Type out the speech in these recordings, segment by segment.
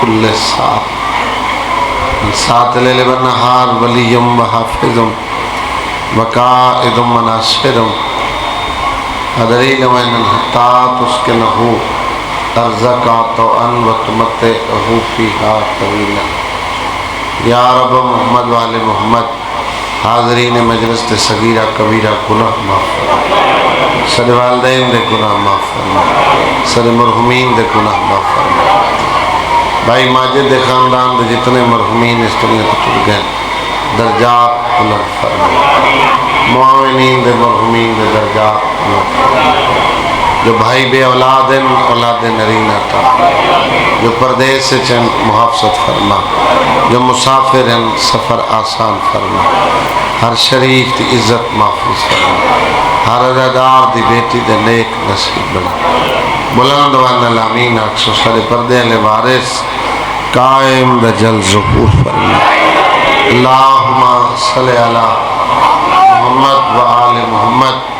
كل ساعة من ساعة الليل والنهار ولي وحافظ وقائد وناصر ودليل وإن حتى تسكنه أرزق طوعا وتمتعه فيها طويلا یا رب محمد وآل محمد حاضرین مجلس تے صغیرہ کبیرہ گناہ معاف فرما سارے والدین دے گناہ معاف فرما سارے مرحومین دے گناہ معاف فرما بھائی ماجد دے خاندان دے جتنے مرحومین اس دنیا تو ٹوٹ گئے درجات بلند فرما معاونین دے مرحومین دے درجات بلند فرما جو بھائی بے اولاد ہیں اولاد نرین عطا جو پردیس سے چند محافظت فرما جو مسافر ہیں سفر آسان فرما ہر شریف دی عزت محفوظ فرما ہر عزادار دی بیٹی دے نیک نصیب بنا بلند وان الامین اکسو سارے پردے لے وارث قائم دا جل ظہور فرما اللہم صلی علی محمد و آل محمد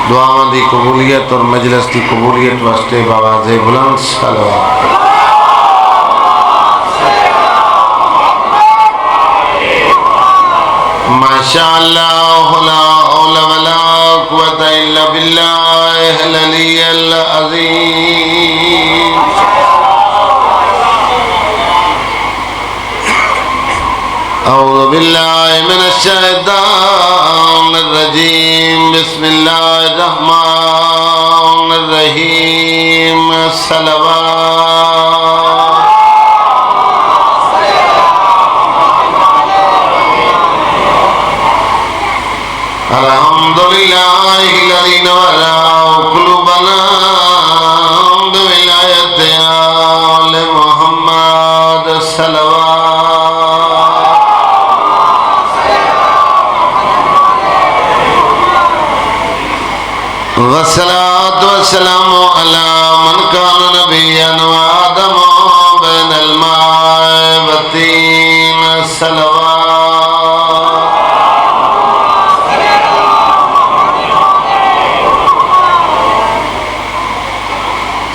دعاواں دی قبولیت اور مجلس دی قبولیت واسطے باواز بلند صلوات ماشاءاللہ لا حول ولا قوة الا باللہ العلی العظیم اعوذ باللہ من الشیطان الرجیم بسم اللہ الرحمن الرحیم صلوات الحمدللہ الذی نور قلوبنا بولایت آل محمد صلوات والصلاة والسلام على من كان نبيا وآدم بين الماء والطين صلوات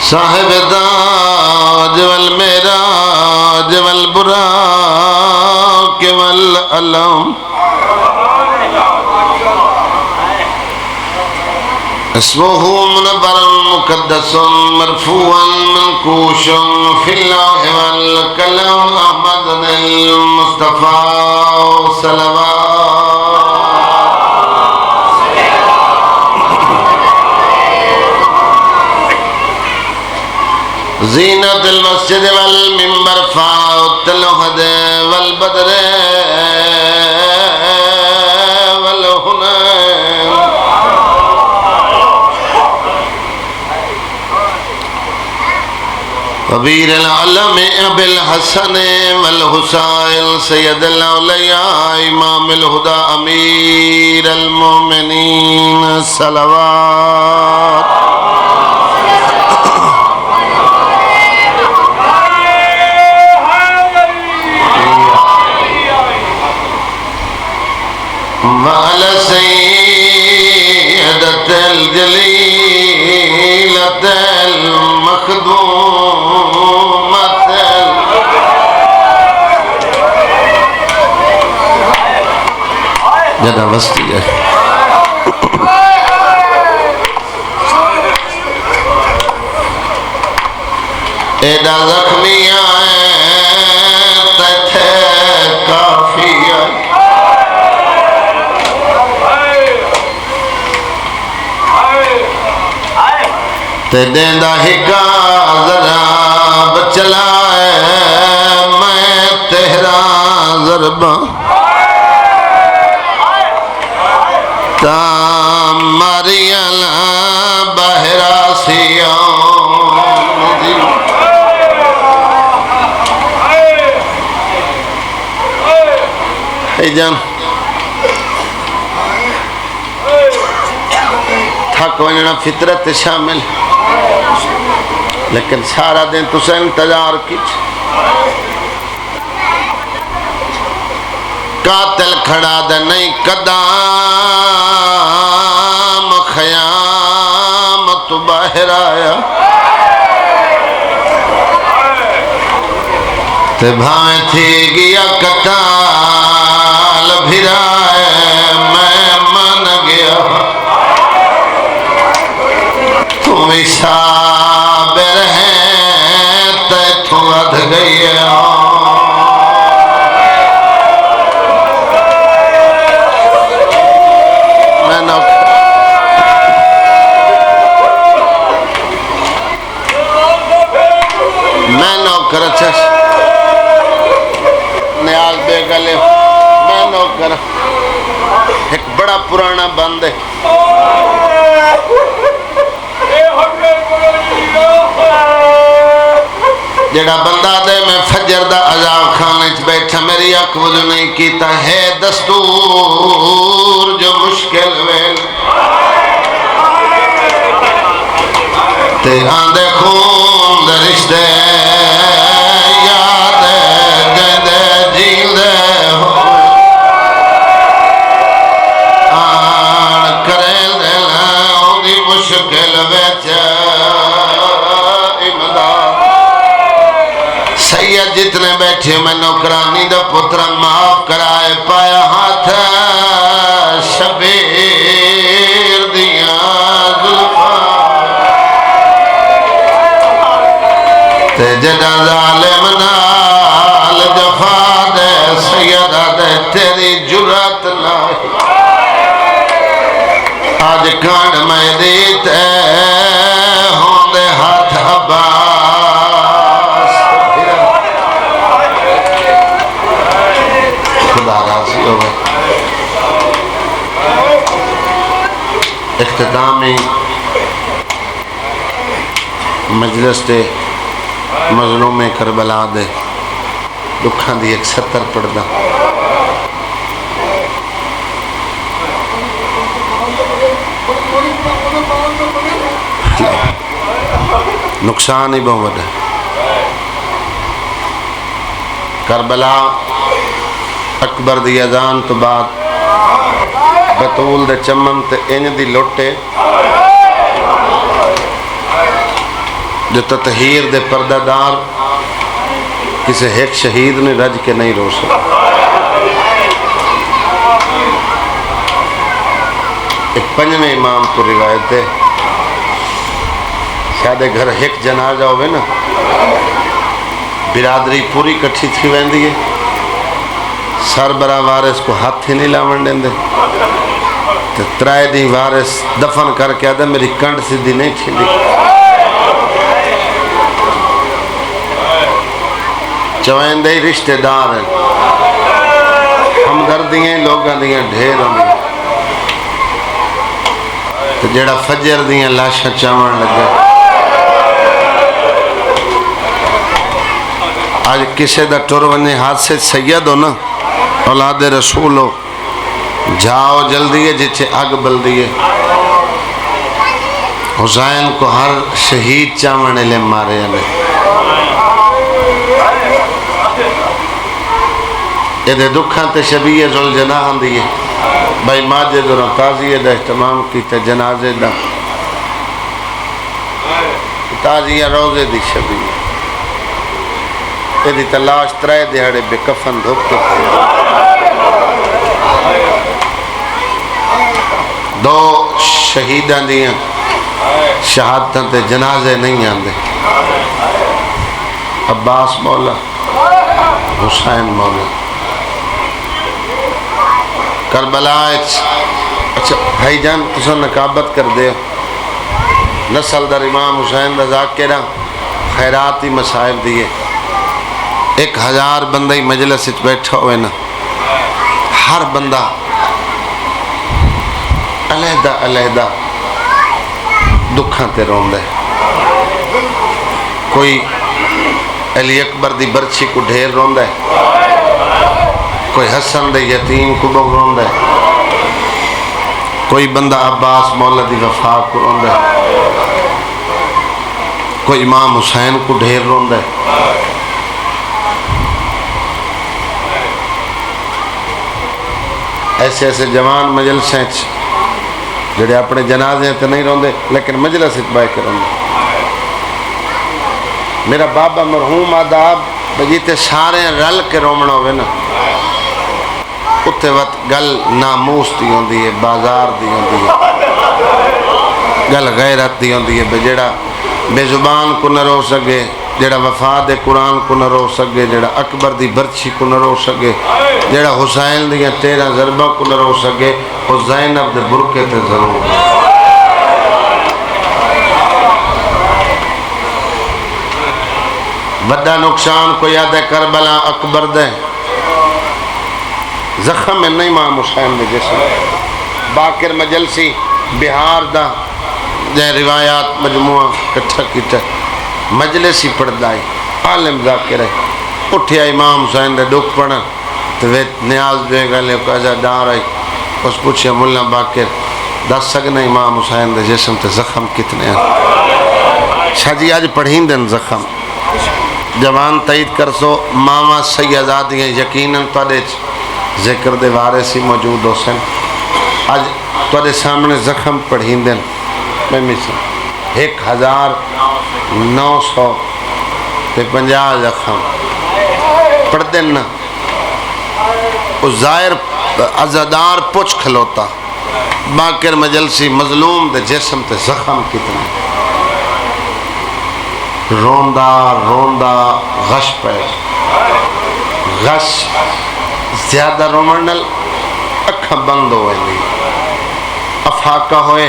صاحب التاج والمعراج والبراق والعلم اسمه منبر مقدس مرفوع منكوش في الله والكلام أحمد المصطفى صلوات زينة المسجد والمنبر فاوت الوحد والبدر والهنين کبیر العالم ابی الحسن والحسین سید الاولیاء امام الہدا امیر المومنین صلوات وعلى سيدة الجليلة المخدومة جدا وسطی ہے ایڈا زخمی آئے تیتھے کافی آئے تے دیندہ ہکا ذرا بچلائے میں تہرا ضربہ تاماری علا بہرا سیاں اے جان تھک ونجنا فطرت شامل لیکن سارا دن تو سے انتظار کیچ قاتل کھڑا دے نہیں قدام خیامت باہر آیا تے بھائیں تھی گیا کتال بھرائے میں من گیا تم صابر ہیں تے تو ادھ گئی میں نوکر اچھا نیاز بے گلے میں نوکر ایک بڑا پرانا بند ہے جڑا بندہ دے میں فجر دا عذاب خانے چ بیٹھا میری اکھ وضو نہیں کیتا ہے دستور جو مشکل ویل تے آندے خون دے رشتے یاد گندے جیندے ہو آن کرے دلہ دی مشکل ویچ امداد سید جتنے بیٹھے میں نوکرانی دا پترا معاف کرائے پایا ہاتھ شبیر دیاں ظلفاں تے جڑا ظالم نال جفا دے سیدہ دے تیری جرات نہیں آج کانڈ میں دیتے ہوں دے ہاتھ عباس خدا راضی ہوئے اختتامی مجلس دے مظلوم کربلا دے دکھاں دی 170 پڑھدا نقصان ہی بہت ہے کربلا اکبر دی اذان تو بعد بطول دے چمن تے انج دی لوٹے جو تطہیر دے پردہ دار کسی ایک شہید نے رج کے نہیں رو سکتا ایک پنجویں امام کو روایت ہے شاید گھر ایک جنازہ ہوئے نا برادری پوری کٹھی تھی ویندی ہے سربراہ وارث کو ہاتھ ہی نہیں لاون دیندے ترائے دی وارث دفن کر کے آدھا میری کنڈ سیدھی نہیں چھلی چوائن دے رشتہ دار ہیں ہمدردیاں لوگاں دیاں ڈھیر ہوں تو جڑا فجر دیاں لاشاں چاون لگا آج کسے دا ٹور ونے ہاتھ سے سید ہو نا اولاد رسول ہو جاؤ جلدی ہے جچے آگ بلدی ہے حسین کو ہر شہید چاون لے مارے ہیں یہ دے دکھاں تے شبیہ ذوالجناح دیئے بھائی ماجد اور تازیہ دا اہتمام کیتے جنازے دا تازیہ روزے دی شبیہ یہ دی تلاش ترائے دیہڑے بے کفن دھوکتے دو شہیدان دیاں شہادتاں تے جنازے نہیں آندے عباس مولا حسین مولا کربلا اچھا بھائی جان تسا نقابت کر دے نسل در امام حسین دا ذاکرہ خیراتی مسائب دیئے 1000 بندہ مجلس اچھ بیٹھا ہوئے نا ہر بندہ علیحدہ علیحدہ دکھاں تے روندے کوئی علی اکبر دی برچی کو ڈھیر روندے کوئی حسن دے یتیم کو بگ روندے کوئی بندہ عباس مولا دی وفا کو روندے کوئی امام حسین کو ڈھیر روندے ایسے ایسے جوان مجلسیں جڑے اپنے جنازے تے نہیں روندے لیکن مجلس اتبائی کے روندے میرا بابا مرحوم آداب جیتے سارے رل کے رومنا ہوئے نا اتنے وقت گل ناموس دی ہوندی ہے، بازار دی ہوندی ہے، گل غیرت دی ہوندی ہے، جڑا بے زبان کو نہ رو سکے، جڑا وفاد قرآن کو نہ رو سکے، جڑا اکبر دی برچھی کو نہ رو سکے، جڑا حسین دیا 13 ضربہ کو نہ رو سکے، وہ زینب دے برکے تے ضرور بڑا نقصان کو یاد ہے کربلا اکبر دے زخم میں نہیں امام حسین دے جسم باقر مجلسی بہار دا جے روایات مجموعہ کٹھا کیتا مجلسی پڑھدائی عالم ذاکر ہے اٹھیا امام حسین دے ڈک پڑھا تو وہ نیاز دے گلے کو ازا ڈار آئی اس پوچھے ملا باقر دس سکنا امام حسین دے جسم تے زخم کتنے ہیں شاہ جی آج پڑھین دن زخم جوان تائید کر سو ماما سیدادیاں یقیناً تھوڑے ذکر دے وارثی موجود ہو سن آج تھوڑے سامنے زخم پڑھین دن میں مثل 1950 زخم پڑھ دن نا اس ظاہر عزادار پوچھ کھلوتا باقر مجلسی مظلوم دے جسم تے زخم کتنے روندہ روندہ غش پہ غش زیادہ رومنل اکھا بند ہوئے نہیں افاقہ ہوئے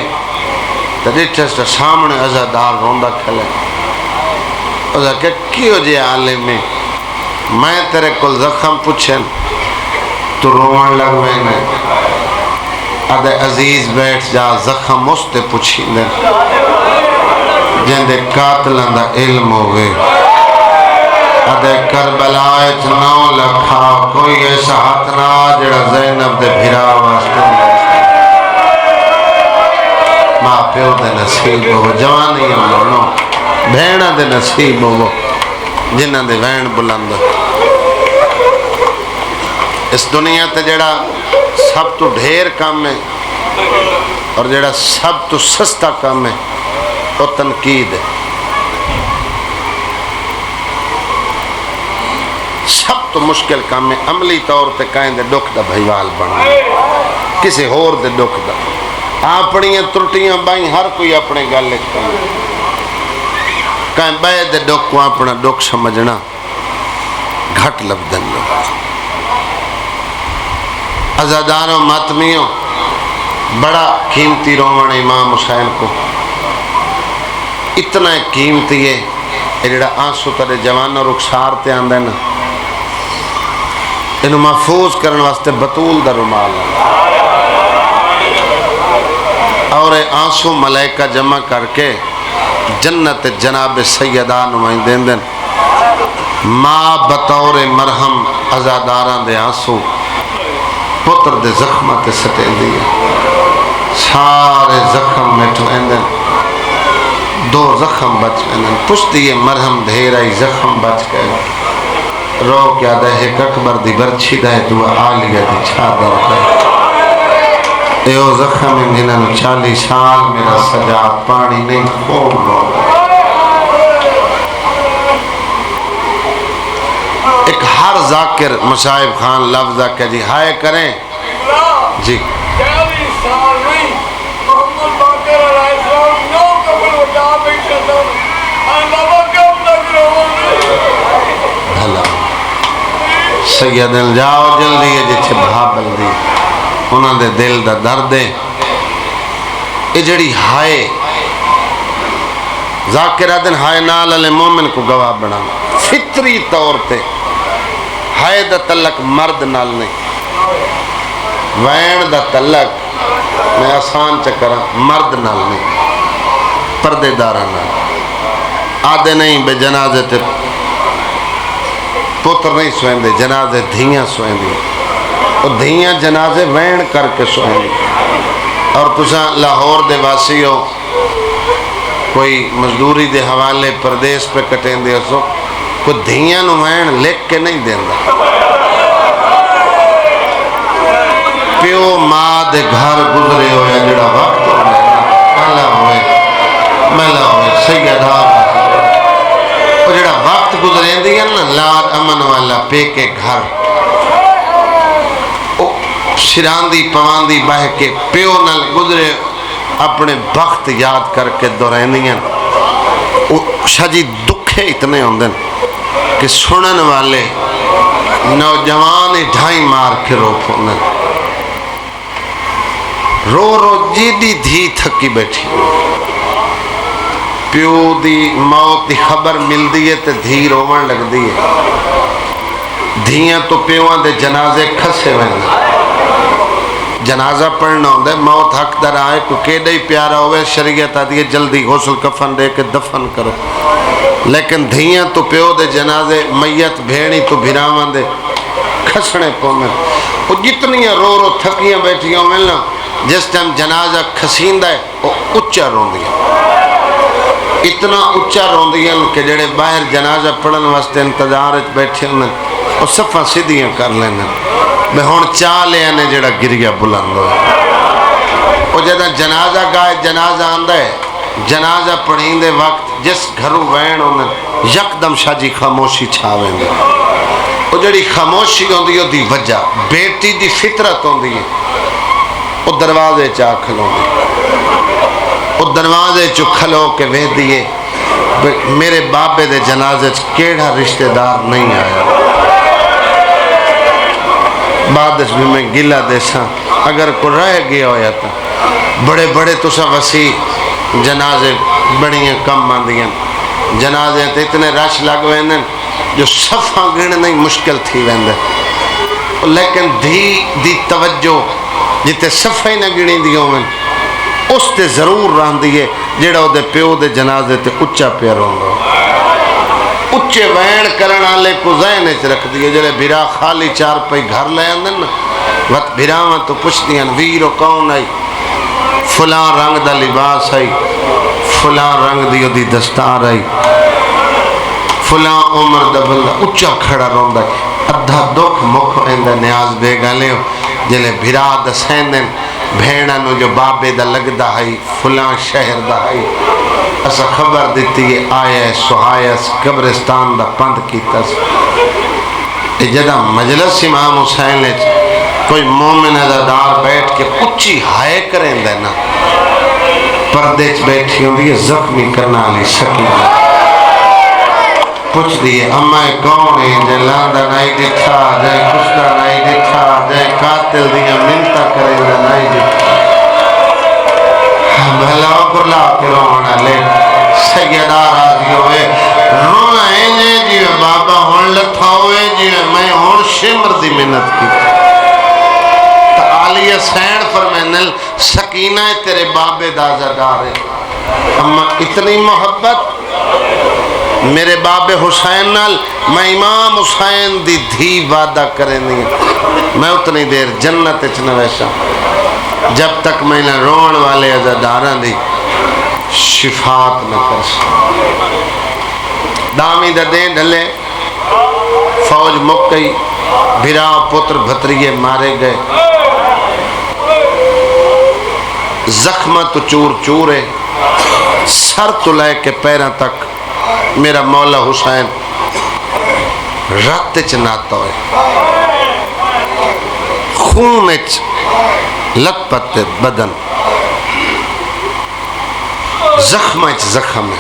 تو ڈیٹھسٹ سامنے عزادار روندہ کھلے اوزا کہ کیوں جے عالم میں تیرے کل زخم پوچھیں تو رومن لگ میں نے ادھے عزیز بیٹھ جا زخم مستے پوچھیں دیں جندے قاتلان دا علم ہوئے ادھے کربلائے 9 لکھا کوئی ایسا ہاتھ نہ جڑا زینب دے بھیرا واسطے ماں پیو دے نصیب ہو جوانی امونو بھیڑا دے نصیب ہو جنہ دے وین بلند اس دنیا تے جڑا سب تو ڈھیر کام ہے اور جڑا سب تو سستا کام ہے وہ تنقید ہے سب تو مشکل کام ہے عملی طور پہ کہیں دے دکھ دا بھائیوال بنا کسی اور دے دکھ دا اپنی ترٹیاں بائیں ہر کوئی اپنے گل لکھتا ہے کہیں بے دے دکھ کو اپنا دکھ سمجھنا گھٹ لبدن لوگ عزاداروں ماتمیوں بڑا قیمتی رومن امام حسین کو اتنا قیمتی ہے جڑا آنسو ترے جوانوں رخسار تے آندے نا انہوں محفوظ کرنے واسطے بطول دا رومال اور آنسو ملائکہ جمع کر کے جنت جناب سیدہ نمائندین دن ماں بطور مرہم عزاداراں دے آنسو پتر دے زخمت سٹیں دیا سارے زخم میٹھو اندن 2 زخم بچ اندن پشتی یہ مرہم دھیرائی زخم بچ گئے رو کیا دے ایک اکبر دی برچی دے دعا آلیہ دی چھادر دے ایو زخم انہوں 40 سال میرا سجاد پانی نہیں کھول رو ایک ہر ذاکر مصائب خان لفظہ کہ جی ہائے کریں جی 40 سال نہیں محمد باقر علیہ السلام نو قبل وجہ بیٹھا تھا آنابا کب تک رہوں بھلا سیدن جاؤ جلدی ہے جچے بھابل دی انہاں دے دل دا درد ہے یہ جڑی ہائے ذاکرہ دن ہائے نال علی مومن کو گواہ بنا فطری طور پہ ہائے دا تلق مرد نال نہیں وین دا تلق میں آسان چکرہ مرد نال نہیں پردے دارہ نال آدھے نہیں بے جنازے تے پتر نہیں سوئیں دے جنازے دھیاں سوئیں دے اور دھیاں جنازے وین کر کے سوئیں دے اور تساں لاہور دے واسی ہو کوئی مزدوری دے حوالے پردیس پہ کٹیں دے سو کوئی دھیاں نو وین لکھ کے نہیں دیں دا پیو ماں دے گھر گزرے ہوئے جڑا وقت ہوئے ملا ہوئے سیدہ وہ جڑا وقت گزریں دیا نا لاد امن والا پے کے گھر شراندی پواندی بہ کے پیو نال گزرے اپنے بخت یاد کر کے دوریں دیا شاجی دکھے اتنے ہوندن کہ سنن والے نوجوان ڈھائی مار کے رو پوندن رو رو جیدی دھی تھکی بیٹھی پیو دی موت دی خبر مل دیئے تے دھی رومن لگ دیئے دھیاں تو پیوان دے جنازے کھسے وینا جنازہ پڑھنا ہوندے موت حق در آئے کو کیڑے ہی پیارا ہوئے شریعت آدھیے جلدی غسل کفن دے کے دفن کرو لیکن دھیاں تو پیو دے جنازے میت بھیڑی تو بھراوان دے کھسنے پوندے وہ جتنی رو رو تھکیاں بیٹھیاں ملنا جس ٹائم جنازہ کھسیندہ ہے وہ اچھا رون دیا اتنا اچھا رون دیا کہ جڑے باہر جنازہ پڑھن واسطے انتظار بیٹھے ہونے وہ صفحہ سیدھیاں کر لینے میں ہون چاہ لے آنے جڑا گریا بلند ہوئے وہ جدہ جنازہ گائے جنازہ آندہ ہے جنازہ پڑھیں دے وقت جس گھروں وین ہونے یک دم شاجی خاموشی چھاویں دے وہ جڑی خاموشی ہوندی ہو دی وجہ بیٹی دی فطرت ہوندی ہے وہ دروازے چاہ کھلوں دے وہ دروازے چو کھلو کے وے دیئے میرے بابے دے جنازے کیڑا رشتہ دار نہیں آیا بعدش بھی میں گلہ دیسا اگر کو رہ گیا ہویا تھا بڑے بڑے تو سا وسیع جنازے بڑیاں کم ماندیاں جنازے تے اتنے رش لگ ویندن جو صفحہ گھن نہیں مشکل تھی ویندن لیکن دی توجہ جتے صفحہ ہی نہ گھنی دیوں میں اس تے ضرور رہن دیئے جیڑا ہو دے پیو دے جنازے تے اچھا پیر ہوں اچھے وین کرنا لے کو ذہن اچھ رکھ دیئے جلے بھیرا خالی چار پئی گھر لے اندن وقت بھیراوان تو پوچھ دیاں ویرو کون آئی فلاں رنگ دا لباس آئی فلاں رنگ دیو دی دستار آئی فلاں عمر دا بندہ اچھا کھڑا رون دا ادھا دکھ مکھ اندہ نیاز بے گالے ہو جلے بھیرا دا سیندن بھیڑا نو جو بابے دا لگ دا ہائی فلاں شہر دا ہائی اسا خبر دیتی ہے آیا سہایس قبرستان دا پند کی تس جدہ مجلس امام حسین نے کوئی مومن ازادار بیٹھ کے اچھی ہائے کریں دینا پردے چ بیٹھی ہوں دیئے زخمی کرنا لی سکینہ پوچھ دیئے امائے کون ہے جے لاندہ نائی دکھا جائے کشدہ نائی دکھا جائے قاتل دیئے منتا کریں دا نائی دکھا بھلا کرلا کے رونا لے سیدہ راضی ہوئے رونا ہے جیوے بابا ہون لتھا ہوئے جیوے میں ہون شمر دی منت کی تعالی سین فرمینل سکینہ تیرے بابے دازہ دارے اما اتنی محبت میرے باب حسین نال میں امام حسین دی دھی وعدہ کریں نہیں میں اتنی دیر جنت اچھنا ویسا جب تک میں نے رون والے عزاداران دی شفاعت نہ کر سکتا دامی دا دیں ڈھلے فوج مک گئی بھرا پتر بھتریے مارے گئے زخمہ تو چور چورے سر تو لے کے پیروں تک میرا مولا حسین رت چناتا ہے خون لت پتے بدن زخم زخم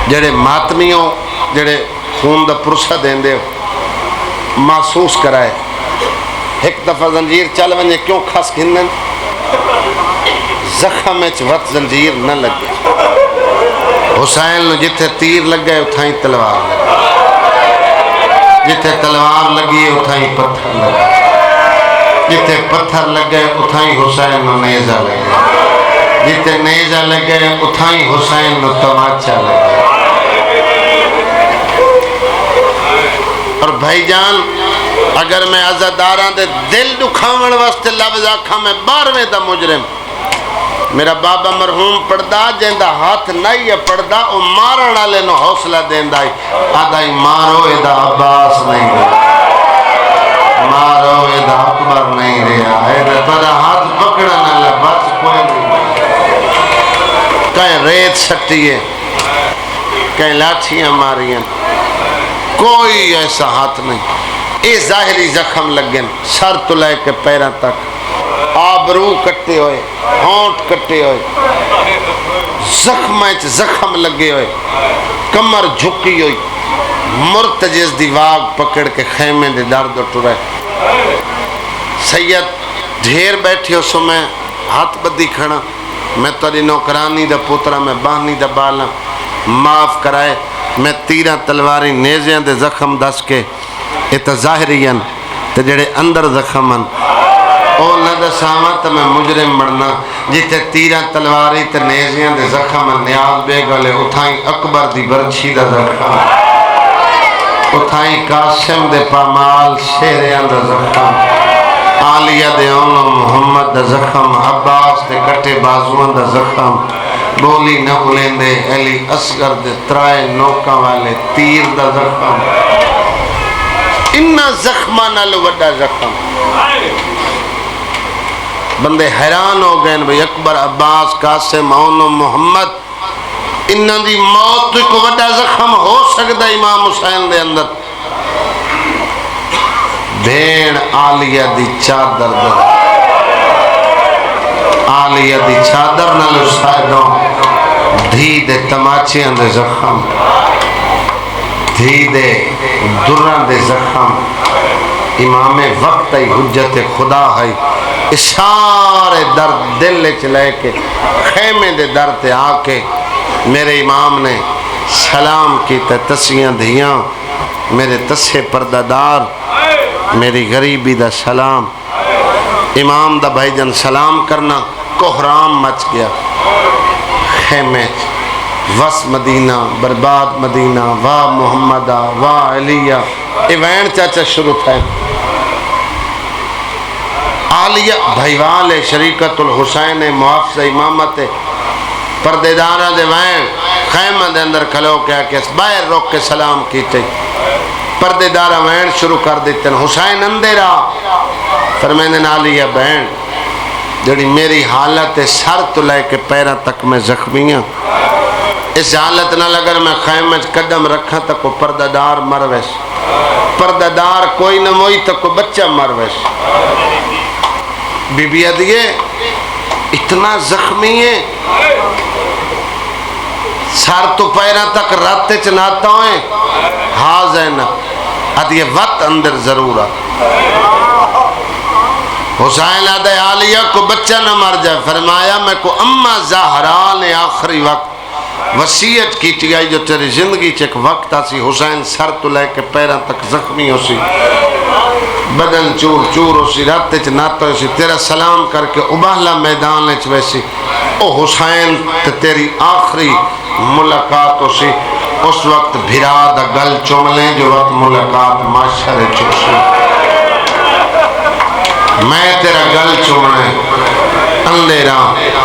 جڑے ماتمیوں جڑے خون دا پرسہ دیں دے محسوس کرائے ایک دفعہ زنجیر چل ونجے کیوں کھس گھنن زخم وقت زنجیر نہ لگے حسین نے جتھے تیر لگ گئے اتھائیں تلوار لگے جتھے تلوار لگی اتھائیں پتھر لگے جتھے پتھر لگ گئے اتھائیں حسین نے نیزہ لگے جتھے نیزہ لگ گئے اتھائیں حسین نے تماچا لگے اور بھائی جان اگر میں عزاداراں دے دل دکھاون واسطے لفظ آکھاں میں 12ویں دا مجرم میرا بابا مرحوم پڑھدا جیندا ہاتھ نہیں ہے پڑھدا او مارن والے نو حوصلہ دیندا ہے آدا مارو ادا عباس نہیں رہا مارو ادا اکبر نہیں رہا ہے پر ہاتھ پکڑن والا بس کوئی نہیں کہیں ریت سٹی ہے کہیں لاٹھیاں ماریاں، کوئی ایسا ہاتھ نہیں. یہ ظاہری زخم لگن، سر تو لے کے پیروں تک، آبرو کٹے ہوئے، ہونٹ کٹے ہوئے، زخم لگے ہوئے، کمر جھکی ہوئی، مرتجز دی واگ پکڑ کے خیمے دے درد ٹرے. سید ڈھیر بیٹھے ہو سو میں ہاتھ بدی کھڑا، میں تیری نوکرانی دا پوترا، میں باہنی دا بالا، معاف کرائے. میں تیرہ تلواری نیزیاں دے زخم دس کے یہ تو ظاہری ہیں تے جڑے اندر زخم ہیں او نہ دساواں تے میں مجرم بننا. جتے تیرہ تلواری تے نیزیاں دے زخم ہیں، نیاز بے گلے اتھائیں اکبر دی برچھی دا زخم، اتھائیں قاسم دے پامال شہریاں دا زخم، عالیہ دے اونو محمد دا زخم، عباس دے کٹے بازوان دا زخم، بولی نہ بولیں دے علی اصغر دے ترائے نوکا والے تیر دا زخم. انہا زخمہ نالو وڈا زخم. بندے حیران ہو گئے بھئی اکبر، عباس، قاسم، اونو محمد، انہا دی موت کو وڈا زخم ہو سکتا امام حسین دے اندر. بھین عالیہ دی چادر دا، عالیہ دی چادر نالو سائدوں دھی دے تماچیاں دے زخم، دھی دے دران دے زخم. امام وقت ای حجت خدا ہے، اشارے درد دل چلے کے خیمے دے درد آ کے میرے امام نے سلام کی تسیاں دھیاں، میرے تسے پردادار، میری غریبی دا سلام. امام دا بھائی جن سلام کرنا، کوہرام مچ گیا خیمے. وس مدینہ، برباد مدینہ، واہ محمدہ، واہ علیہ، ایوین چاچا شروع تھا. عالیہ بھائیوال شریکت الحسین محافظ امامت پردیدارہ دے وین خیمہ دے اندر کھلو کیا کہ باہر روک کے سلام کیتے. پردیدارہ وین شروع کر دیتے ہیں، حسین اندیرہ فرمائن عالیہ بہن جڑی میری حالت سر تو لے کے پیرہ تک میں زخمیاں، اس حالت نہ لگر میں خیمہ قدم رکھا تک کو پردیدار مرویس، پردیدار کوئی نہ موئی تک کو بچہ مرویس. بی بی ادیے اتنا زخمی ہے، سر تو پیرہ تک راتے چناتا ہوئے، ہاں زینب ادیے وقت اندر ضرورہ. حسین آدھے عالیہ کو بچہ نہ مر جائے. فرمایا میں کو اماں زہرا نے آخری وقت وصیت کی تھی آئی جو تیری زندگی چیک وقت آسی. حسین سر تو لے کے پیرہ تک زخمی ہو سی، بدن چور چور ہو سی، رات چ ناتا ہو سی. تیرا سلام کر کے ابہلا میدان ویسی او حسین تیری آخری ملاقات ہو سی. اس وقت بھرا دا گل چوم لیں جو وقت ملاقات معاشرے چوسی. میں تیرا گل چومنے اندیرہ.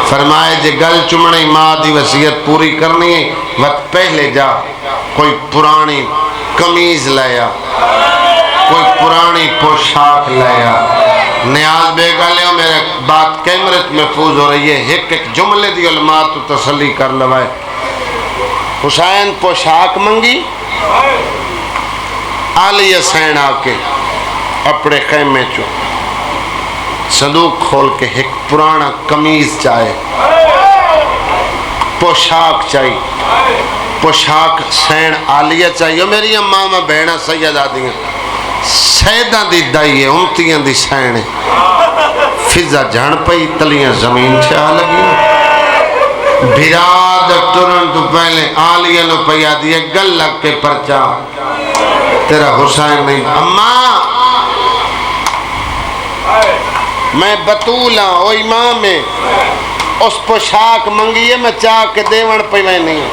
فرمائے جے گل چومنے ماں دی وصیت پوری کرنی ہے وقت پہلے جا کوئی پرانی کمیز لیا، کوئی پرانی پوشاک لیا. نیاز بے گالے ہو میرے بات کیمرت محفوظ ہو رہی ہے، ایک ایک جملے دی علماء تو تسلی کر لوائے. حسین پوشاک منگی، عالیہ سین آ کے اپنے خیمے چو صندوق کھول کے ایک پرانا کمیز چاہے، پوشاک چاہیے. پوشاک سین عالیہ چاہیے. میری امامہ بہنہ سیدہ دیاں سیدہ دی دائیے امتیاں دی سین فضا جھن پئی، تلیاں زمین چھا لگی. بھراد ٹرن تو پہلے عالیہ نو پیا دیئے گل لگ کے پرچا تیرا حسین نہیں. اماں میں بطولا او امام ہے، اس پوشاک منگیے میں چاہ کے دیون پہ میں نہیں.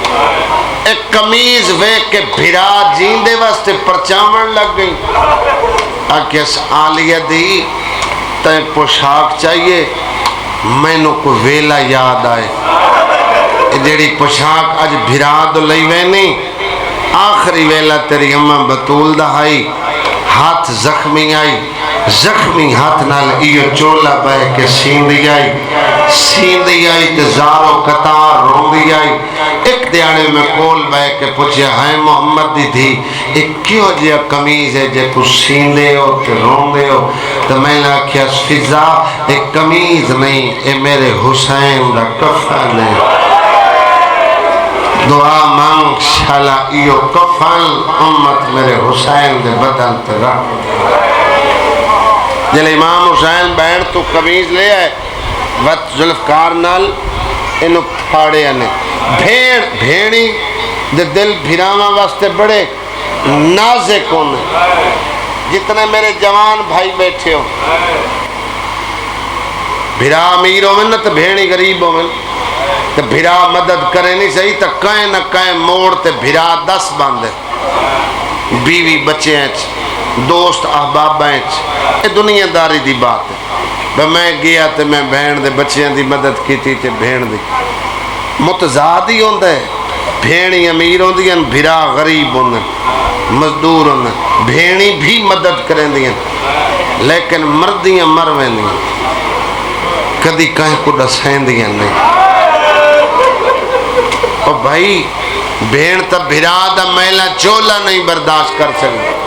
ایک کمیز ویک کے بھرا جیندے واسطے پرچاون لگ گئی. آکیس عالیہ دی تیں پوشاک چاہیے. میں نو کو ویلا یاد آئے، جیڑی پوشاک آج بھرا دو لئی وینی آخری ویلا تیری اماں بطول دہائی. ہاتھ زخمی آئی، زخمی ہاتھ نال ایو چولا بہ کے سیندی آئی تے زارو قطار روندی آئی. ایک دیانے میں کول بے کے پوچھیا ہے محمد دی تھی ایک کیوں جیا کمیز ہے جے کو سیندے ہو تے روندے ہو؟ تو میں نے کیا فضا ایک کمیز نہیں اے میرے حسین دا کفن ہے، دعا مانگ شالا ایو کفن امت میرے حسین دے بدن تے رکھ جلے امام حسین بہن تو کمیز لے آئے وقت ذوالفقار نال انہوں پھاڑے آنے بھیڑی دے دل بھیراما واسطے بڑے نازک ہونے جتنے میرے جوان بھائی بیٹھے ہو بھیرا امیر ہو من تو بھیڑی غریب ہو من تو بھیرا مدد کرے نہیں صحیح تو کہیں نہ کہیں موڑ تے بھیرا 10 باندھے بیوی بچے ہیں دوست احباب ہیں یہ دنیا داری دی بات ہے میں گیا تے میں بہن دے بچیاں دی مدد کی تھی تے بہن دی متضاد ہی ہوندہ ہے بھیڑی امیر ہوندی ہیں بھیرا غریب ہوندے مزدور ہوندے بھیڑی بھی مدد کریں دیں لیکن مردیاں مرویں دیں کدی کہیں کو ڈسیں دیں نہیں اور بھائی بھیڑ تا بھیرا دا میلہ چولا نہیں برداشت کر سکتے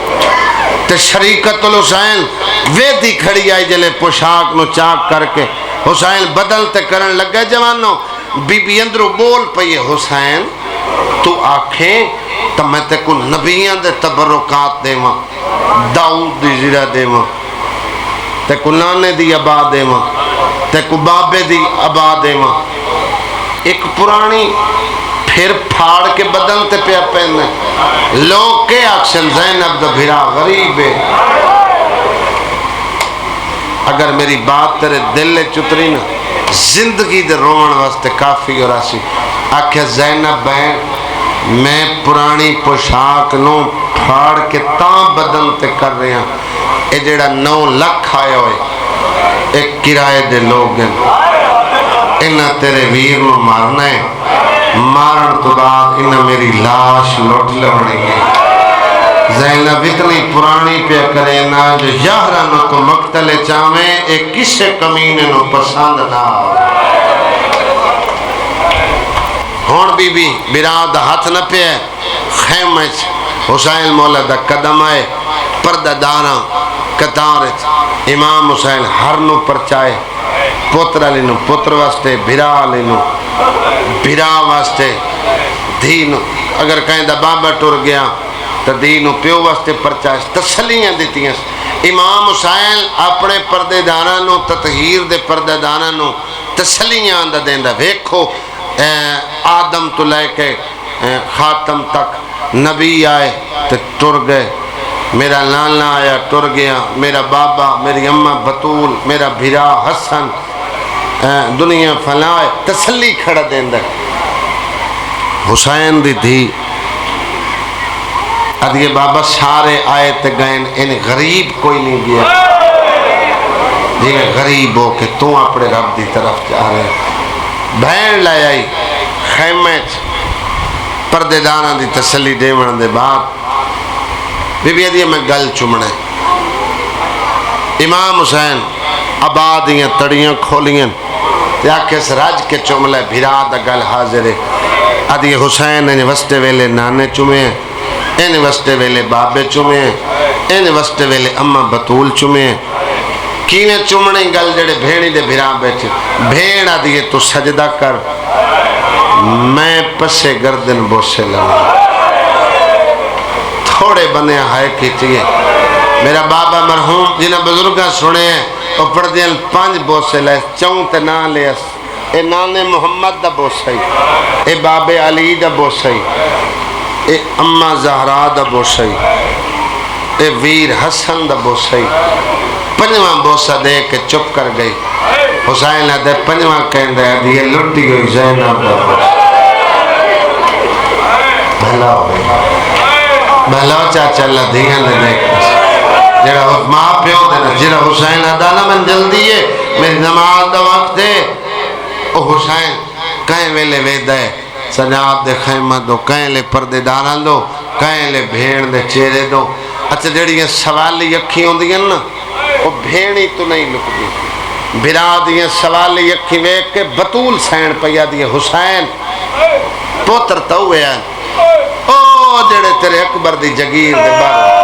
تے شریکت الحسین ویدی کھڑی آئی جلے پوشاک نو چاک کر کے حسین بدل تے کرن لگ گئے جوانوں بی بی اندرو بول پئی حسین تو آنکھیں تو میں تے کو نبیان دے تبرکات دے ماں داؤد دی زیرہ دے ماں تے کو نانے دی عبا دے ماں تے کو بابے دی عبا دے ماں ایک پرانی پھر پھاڑ کے بدن تے پہ پہننے لوگ کے اکشن زینب دا بھیرا غریب ہے اگر میری بات تیرے دل لے چتری نا زندگی دے رومن واسطے کافی اور آسی آکھے زینب بہن میں پرانی پوشاک نو پھاڑ کے تاں بدن تے کر رہے ہیں اے جیڑا 9 لکھ آئے ہوئے ایک کرائے دے لوگ ہیں انہا تیرے ویر نو مارنا ہے مارن تو بعد انہا میری لاش لوٹ لوڑی ہے زینب اتنی پرانی پہ کرے نا جو یہرانو تو مقتل چاہمیں ایک کسے کمینے نو پسند نہ ہون بی بی براد ہاتھ نہ پہ خیمچ حسین مولا دا قدم آئے پردہ دانا کتارت امام حسین ہر نو پرچائے پوترہ لینو پوتر واسطے بھرا لینو بھرا واسطے دین اگر کہیں دا بابا ٹور گیا تو دین پیو واسطے پرچائے تسلیاں دیتی ہیں امام حسین اپنے پردے دانا نو تطہیر دے پردے دانا نو تسلیاں اندہ دیندہ ویکھو آدم تو لے کے خاتم تک نبی آئے تو ٹر گئے میرا نانا آیا ٹر گیا میرا بابا میری اماں بطول میرا بھیرا حسن دنیا فلائے تسلی کھڑا دیندہ حسین دی تھی ادھے بابا سارے آئے تے گئن ان غریب کوئی نہیں گیا جنہیں غریب ہو کہ تو اپنے رب دی طرف جا رہے بہن لائے آئی خیمت پردے دانا دی تسلی دیوان دے بعد بی بی دیئے میں گل چمڑے امام حسین آبادیاں تڑیاں کھولیاں یا کس راج کے چملے بھیرا دا گل حاضر ہے ادھے حسین انہیں وستے ویلے نانے چمے ہیں این وستے ویلے بابے چمے ہیں این وستے ویلے اماں بطول چمے ہیں کینے چمنے گل جڑے بھیڑی دے بھیرا بیٹھے بھیڑا دیئے تو سجدہ کر میں پسے گردن بوسے لگا تھوڑے بنے ہائے کیچئے میرا بابا مرحوم جنہیں بزرگاں سنے ہیں وہ پڑھ دیں 5 بوسے لائے چونتے نہ لے اس اے نانے محمد دا بوسائی اے بابے علی دا بوسائی اے اماں زہرا دا بوسائی اے ویر حسن دا بوسائی 5واں بوسا دے کے چپ کر گئی حسین دے 5واں کہن دے دیئے لٹی گئی زینب دا بھلا ہو گئی بھلا ہو چاچا اللہ دیئے دے دیکھ جڑا ماں پیو دینا جڑا حسین ادانا من جلدی ہے میری نماز دا وقت ہے او حسین کہیں ویلے وید ہے سجاد دے خیمہ دو کہیں لے پردے داران دو کہیں لے بھیڑ دے چہرے دو اچھا جڑی یہ سوالی اکھی ہوں دیئے نا وہ بھیڑی تو نہیں لک دی بھرا دیئے سوالی اکھی ویک کے بطول سین پیا دیئے حسین پوتر تو ہوئے ہیں او جڑے تیرے اکبر دی جگیر دے بارے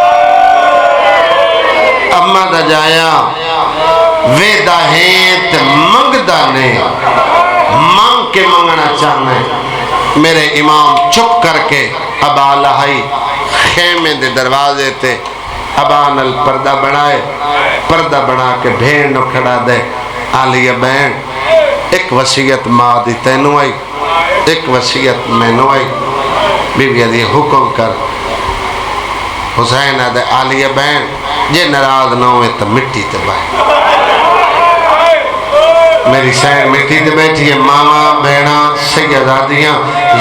اما دا جایا ویدہ ہے تے منگدہ نے مانگ کے منگنا چاہنا ہے میرے امام چپ کر کے ابا لہائی خیمے دے دروازے تے ابا نل پردہ بنائے پردہ بنا کے بھیڑ نو کھڑا دے آلیہ بہن ایک وصیت ماں دی تینو آئی ایک وصیت میں نو آئی بی بی دی حکم کر حسین دے آلیہ بہن جے نراض نہ ہوئے تو مٹی تے بائے میری سین مٹی تے بیٹھی ہے ماما بہنا سیدادیاں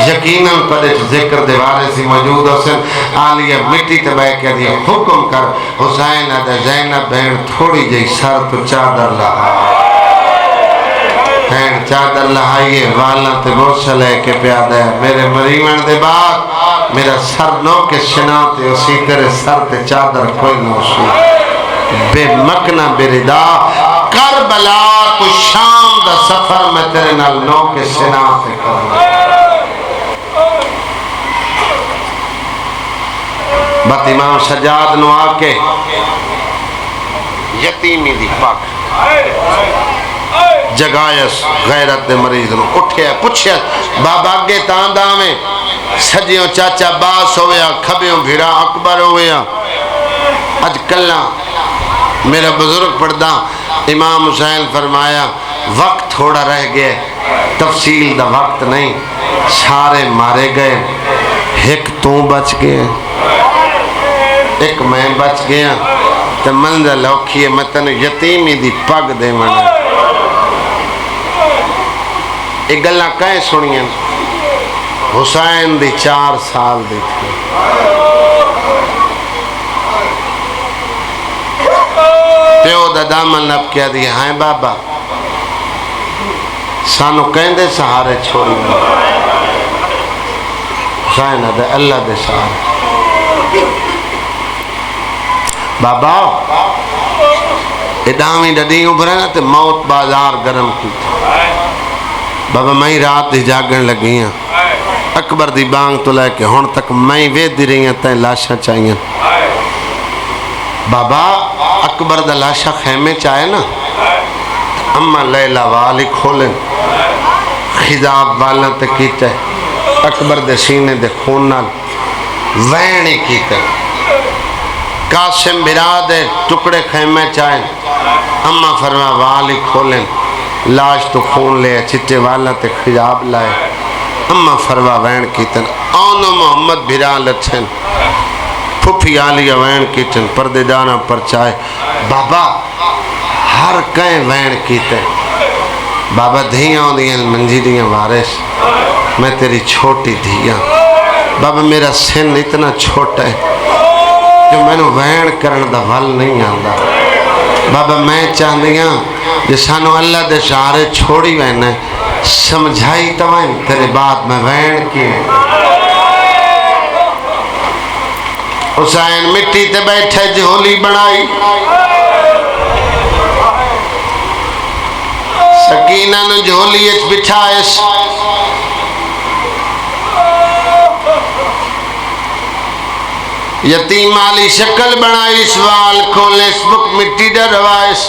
یقیناً پڑے ذکر دیوارے سی موجود حسین آلیہ مٹی تے بے کے دیا حکم کر حسین دے زینب بہن تھوڑی جئی سر تو چادر لہا بہن چادر لہائیے والا تے گوشہ لے کے پیادہ ہے میرے مریمن دے بعد میرا سر نو کے شنا تے اسی تیرے سر تے چادر کوئی نوشی بے مکنہ بے ردا کربلا تو شام دا سفر میں تیرے نال نو کے شنا تے کرنا بات امام سجاد نو آکے یتیمی دی پاک جگایس غیرت دے مریض نو اٹھیا پچھیا بابا آگے تاندہ میں سجیوں چاچا باس ہویا کھبیوں بھیرا اکبر ہویا اج کلہ میرا بزرگ پڑھدا امام حسین فرمایا وقت تھوڑا رہ گئے تفصیل دا وقت نہیں سارے مارے گئے ایک تو بچ گئے ایک میں بچ گیا تو منزل اوکھی ہے میں تنو یتیمی دی پگ دے منا ایک گلہ کہیں سنیں حسین دی 4 سال دی تھی پیو دا دامن لب کیا دیا ہائیں بابا سانو کہیں دے سہارے چھوڑی حسین دے اللہ دے سہارے بابا ادامی ڈڈی ابھرے نا تے موت بازار گرم کی بابا میں رات دی جاگن لگی ہیں اکبر دی بانگ تو لے کے ہون تک میں وید دی رہی ہیں تین لاشاں چاہیے بابا اکبر دا لاشا خیمے چاہے نا اما لیلہ والی کھولیں خضاب والا تے کیتے اکبر دے سینے دے خون نال وینی کیتے قاسم برادے ٹکڑے خیمے چاہیں اما فرما والی کھولیں لاش تو خون لے چٹے والا تے خضاب لائے اما فرما وین کیتن آنو محمد بھیران لچھن پھوپھی آلیہ وین کیتن پردے دانا پر چاہے بابا ہر کہیں وین کیتے بابا دھیاں ہوں دیاں منجی دیاں وارث میں تیری چھوٹی دھیاں بابا میرا سن اتنا چھوٹا ہے جو میں نے وین کرن دا ول نہیں آندا بابا میں چاہ دیاں جسانو اللہ دے شہارے چھوڑی وین ہے سمجھائی توائیں تیرے بعد میں وین کیے حسین مٹی تے بیٹھے جھولی بنائی سکینہ نے جھولی اچ بچھائیس یتیم آلی شکل بنائی سوال کھولے سبک مٹی در روائیس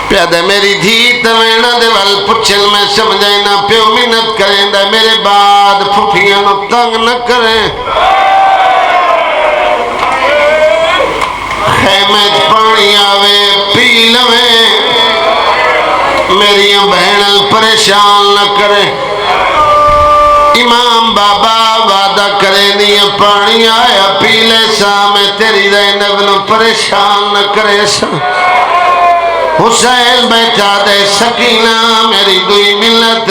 پیادہ میری دھی توینا دے وال پچھل میں سمجھائینا پیو منت کریں دا میرے بعد پھوپیاں نو تنگ نہ کریں خیمے پانی آوے پی لویں میری بہنل پریشان نہ کریں امام بابا وعدہ کرے دیا پانی آیا پی لے سا میں تیری زینب نو پریشان نہ کرے سا حسین بیٹھا دے سکینہ میری دوئی ملت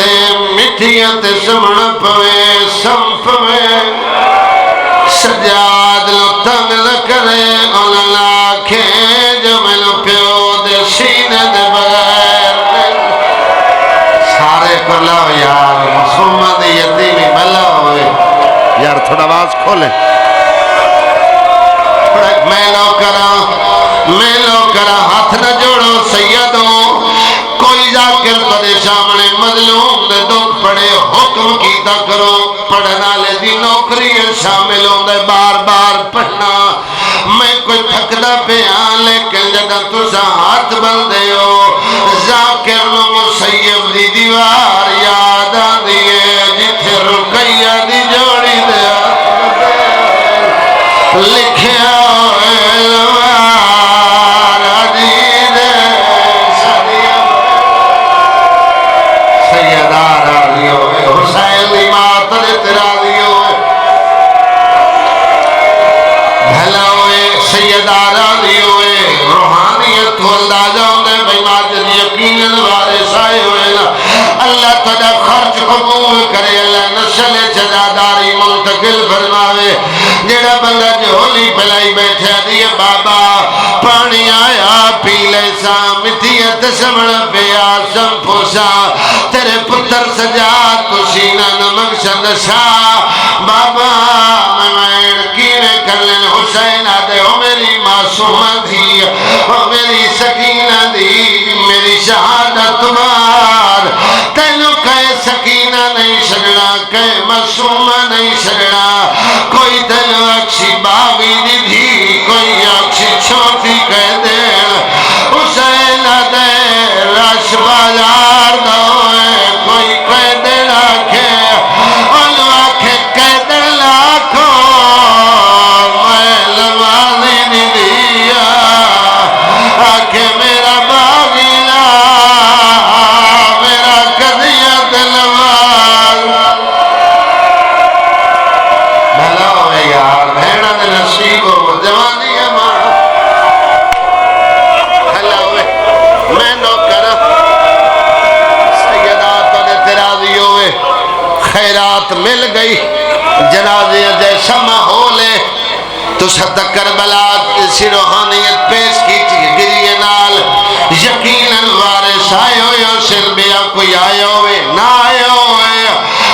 مٹھیت سمنا پوے سم پوے سجاد لو تنگ نہ کرے ان لاکھے جو میں لو پیو دے سینے دے بغیر سارے کو لو یار محمد یتیمی بلا ہوئے یار تھوڑا آواز کھولے میں لو کرا ہاتھ نہ جوڑو سیدوں کوئی ذاکر ترے سامنے مظلوم دے دکھ پڑھے حکم کیتا کرو پڑھن والے دی نوکری شامل ہوندے بار بار پڑھنا میں کوئی تھکدا پیا لیکن جداں تساں ہاتھ بندے ہو ذاکر مسیب دی دیوار یاد آندی ہے جتھے رقیہ دی جوڑی دے لکھیا اللہ تجھا خرچ قبول کرے اللہ نسل جزاداری منتقل فرماوے جڑا بندہ جھولی پلائی بیٹھے دیئے بابا پانی آیا پی لے سا مٹھیت سمڑ پیا سنپوسا تیرے پتر سجاد تو سینہ نمک سندشا بابا میں کینے کر لیں حسین آدھے ہو میری معصومہ دی ہو میری سکینہ دی میری شہادت بار تینوں کہے سکینہ نہیں سجنا کہے معصومہ نہیں سجنا کوئی تینوں اکشی باغی دی دی کوئی اکشی چھوٹی کہہ دے حسین دے رش بازار دوئے کوئی کہہ دے رکھے انو آکھے کہہ دے لاکھو میں لوازی دی دیا آکھے میرا باغی لا میرا قدیت لواز بھلا ہوئے یار بھیڑا دے نصیب ہو جوانی ہمارا بھلا ہوئے میں نو کرا سیدات نے ترازی ہوئے خیرات مل گئی جنازے جیسا ماحول ہے تو صدق کربلا اسی روحانیت پیش کی گریے نال یقیناً وارث آئے ہوئے سر بیا کوئی آئے ہوئے نہ آئے ہوئے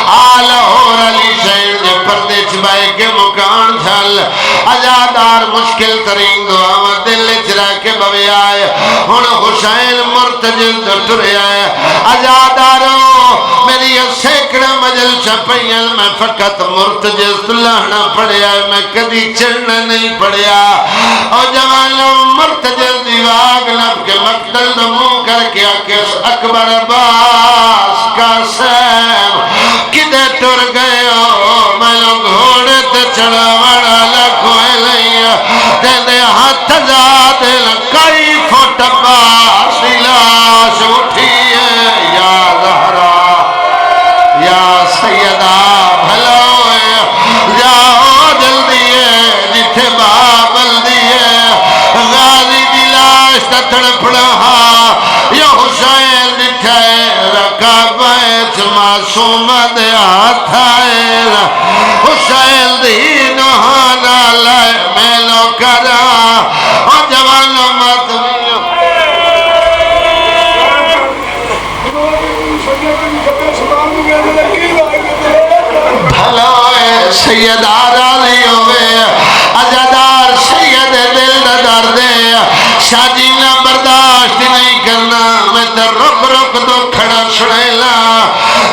آل اور علی شہر جے پردے چبائے کے مکان جھل ازادار مشکل ترین دعا دل چرا کے بوے آئے ہن حسین مرتجل ٹرے آئے ازادارو میری سیکڑا مجل چھپیل میں فقط مرتجل لہنا پڑیا میں کدی چڑھنا نہیں پڑیا اور جوانوں مرتجل دیواغ لب کے مقتل دمو کر کے آکس اکبر عباس کا سیم کدے ٹر گئے ہو میں لوگ گھوڑے تے چڑھا وڑا لکھوئے لئیا تیندے ہاتھ زادے لکائی فوٹ عباس لاش اٹھیے یا زہرا یا سیدہ بھلا ہوئے جاؤ جلدی ہے جتھے بابل دیئے غازی دی لاش تتھڑ پڑھا یا حسین دکھائے رکھا بیچ معصوم دے ہاتھ آئے حسین دی نہانا لائے میلو کرا اور جوانوں مات بھلوئے سید آراضی ہوئے ازادار سید دل دار دے شاجینا برداشت نہیں کرنا میں تے رک رک دو کھڑا سڑیلا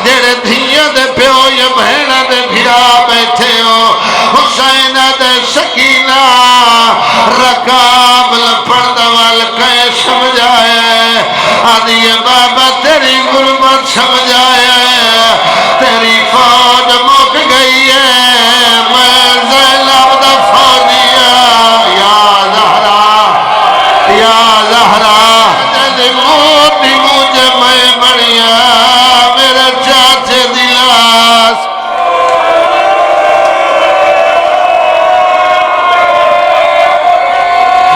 جڑے دھیاں دے پیو یا بہنہ دے بھرا بیٹھے ہو حسین دے سکینہ رکاب لپڑا وال کہے سمجھائے آدھی بابا تیری غربت سمجھائے تیری فوج مک گئی ہے میں زینب دا فوجیا یا زہرا جیسے موٹی مجھے میں بڑھیا میرے چاچے دلاس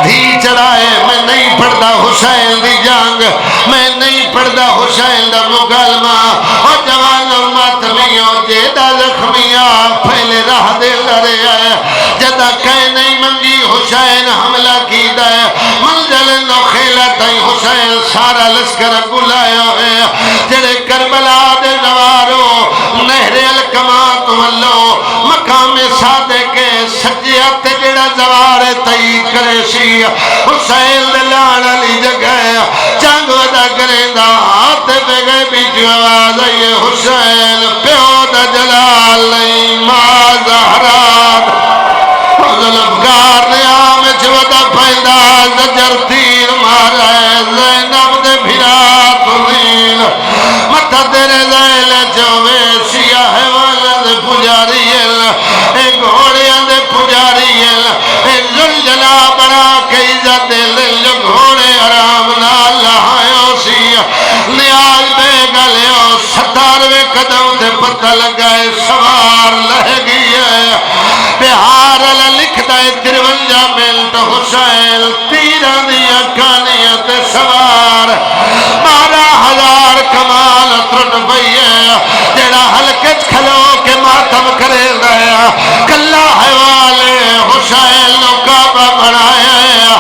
دھی چڑھائے میں نہیں پڑھتا حسین دی جنگ میں نہیں پڑھتا حسین دا مکالمہ اور جوانوں ماتمیوں جیدہ زخمیاں پھیلے راہ دے لڑے آئے جدہ کہے نہیں منگی حسین حملہ کی دے منزل نو خیلہ تائیں حسین سارا لشکر گلائے ہوئے جڑے کربلا دے نوارو نہر الکمات والو مقام صادق سجیت جڑا زوار تئی کرے سی حسین دلان علی جگہ جنگ ودا کریں دا آتے پہ گئے بیچ آواز آئیے حسین پیو دا جلال نہیں ماں زہرات ظلمگار نے آمچ ودا پیدا زجر تیر مارا ہے زینب دے بھرا تزین متہ تیرے زیل چوے سیاہ والد پجاریل اے گھوڑیاں دے پجاریل اے زلجلہ بنا کے عزت دل جو گھوڑے آرام نال لہایو سی نیاز بے گلیو 17ویں قدم تے پتہ لگائے سوار لہ گئی ہے بہار اللہ لکھتا ہے 53 منٹ حسین تیرہ دیا کانیت سوار 12,000 کمال ترن پئیے جیڑا حلقت کھلو کے ماتم کرے گیا کلہ حوالے حسین نو کعبہ بنایا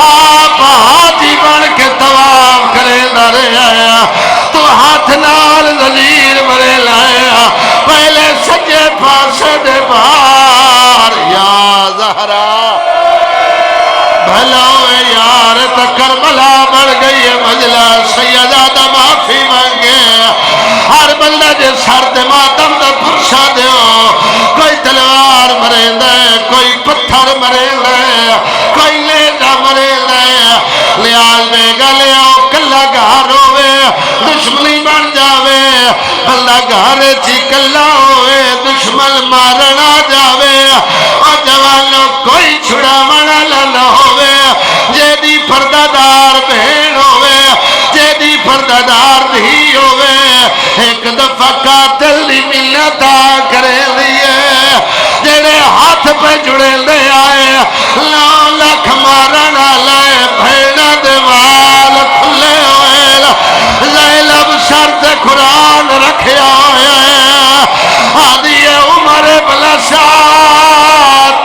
آپ حاجی بن کے طواف کرے رہا تو ہاتھ نال زنجیر مرے لایا پہلے سجے پاسے دے باہر یا زہرا بھلوے یار کربلا بڑھ گئی ہے مجلہ سیدہ معافی مانگے ہر بندہ جے سر دے ماتم دا پرشا دیو کوئی تلوار مرے دے کوئی پتھر مرے دے کوئی لیجا مرے دے لیاز میں گلیو کلہ گھر ہوئے دشمنی بن جاوے بندہ گھر چی کلہ ہوئے دشمن مارنا جاوے اور جوانوں کوئی چھڑا منا لنہ ہوئے جیدی پردادار بہن ہوئے جیدی پردادار دھی ہوئے ایک دفعہ قاتل دی ملتا کرے لیے جیڑے ہاتھ پہ جڑے لے آئے 9 لاکھ مارنا لائے بھیڑا دیوال کھلے ہوئے زینب شرط قرآن رکھے ہوئے آدھی عمر بلا شاد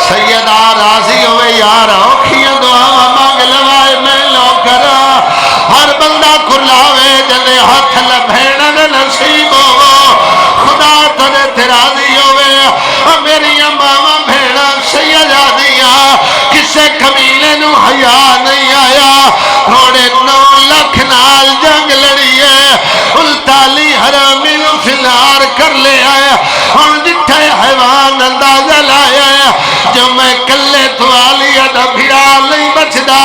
سیدہ راضی ہوئے یار اوکھیاں دعا مانگ لوائے میں لو کرا ہر بندہ کھلاوے جلے ہاتھ لبھیڑن نصیب ہو خدا تنے تراضی ہوئے میری ماما بھیڑا سیدہ دیا کسے کمیلے نو حیا نہیں آیا تھوڑے 9 لاکھ نال جنگ لڑیے التالی حرامی نو فنار کر لے آیا ہن جتھے حیوان اندازہ لائے جو میں کلے توالیا دا بھیڑا نہیں بچدا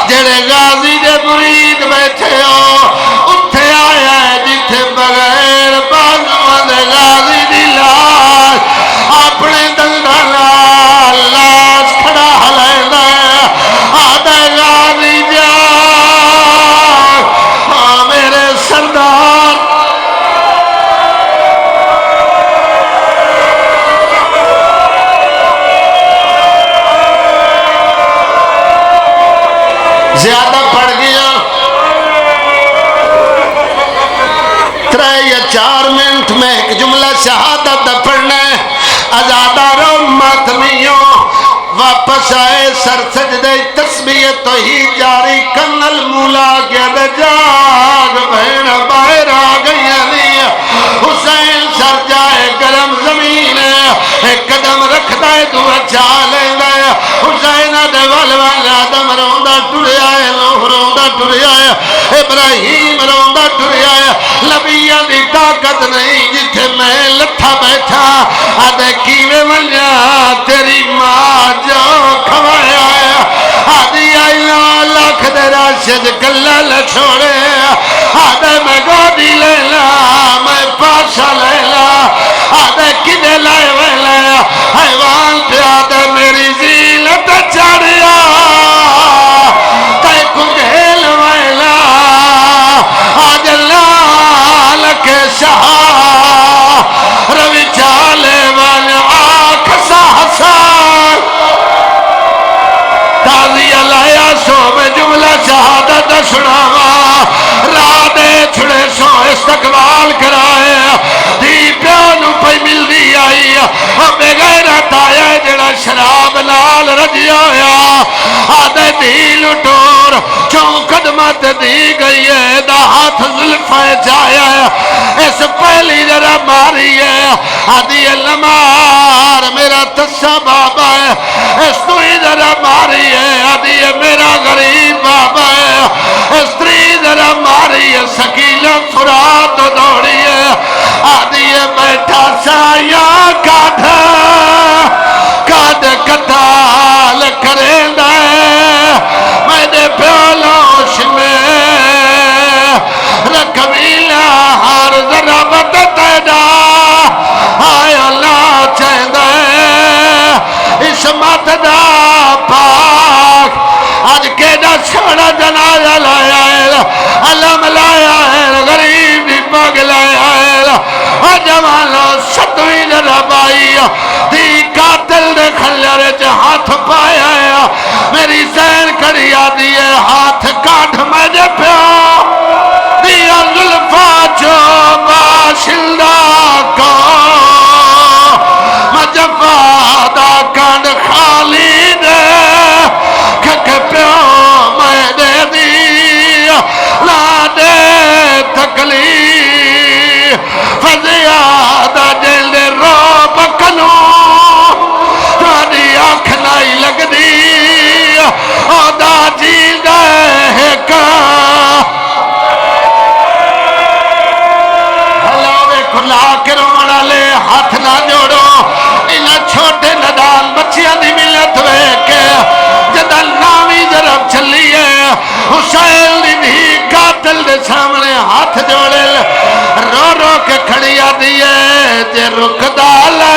جڑے غازی دے مرید بیٹھے ہو اتھے آیا ہے جتھے بغیر بازوان غازی دی لاش اپنے دندانا لاش کھڑا حلائنا آدھے غازی جان میرے سردار زیادہ پڑھ گیا 3 یا 4 منٹ میں ایک جملہ شہادت پڑھنا ہے ازادہ رو ماتمیوں واپس آئے سر سجدے تسبیح توحید جاری کنل مولا کے جاگ بہن باہر آ گئی علی حسین سر جائے گرم زمین ایک قدم رکھتا ہے تو اچھا لیں گا حسین دے والوال آدم روندہ ٹرے آئے لوہ روندہ ٹرے آئے ابراہیم روندہ ٹرے آئے لبیہ دی طاقت نہیں جتھے میں لٹھا بیٹھا آدھے کیوے منیا تیری ماں جو کھوائے آیا آدھی آئی لاکھ دے راشد کلہ لچھوڑے آدھے میں گودی لیلا میں پاشا لیلا آدھے کدے لائے ویلے حیوان پہ آدھے میری زیلت چڑھیا تے کھگھیل ویلا آج لال کے شاہ روی چالے والا آنکھ ساہسان تازی علیہ سو میں جملہ شہادت سناوا رادے چھڑے سو اس تک ہے دا ہاتھ زلفے جایا ہے اس پہلی ذرا ماری ہے آدھی لمار میرا تسا بابا ہے اس تو ہی ذرا ماری ہے آدھی میرا غریب بابا ہے اس تری ذرا ماری ہے سکیلا فرات دوڑی ہے آدھی بیٹھا سایا کاٹھ کاٹ کتال کریں دے میں نے پیولوش میں رکھویلا ہر ذرا بدتیدا آئے اللہ چاہیں دے اسمت دا پاک آج کے دا سوڑا جنازہ لایا ہے علم لایا ہے غریب بھی پاک لایا ہے جوانو ستویں ذرا بائی دی قاتل دے خلیرے چ ہاتھ پایا ہے میری زین کڑی آدھی ہے ہاتھ کاٹھ میں جے پیو دیا ظلفا جو باشندہ کو مجفہ دا کانڈ خالی دے کھک پیو میں دے دی لا دے تکلیف فزیادہ جیل دے رو بکنو تاری آنکھ نائی لگ دی او دا جیل دے ہلاوے کھلا کے روڑا لے ہاتھ نہ جوڑو انہا چھوٹے ندال بچیاں دی ملت کے جدہ نامی ضرب چلی ہے حسین دی بھی قاتل دے سامنے ہاتھ جوڑے رو رو کے کھڑی آدھی ہے جے رک دالے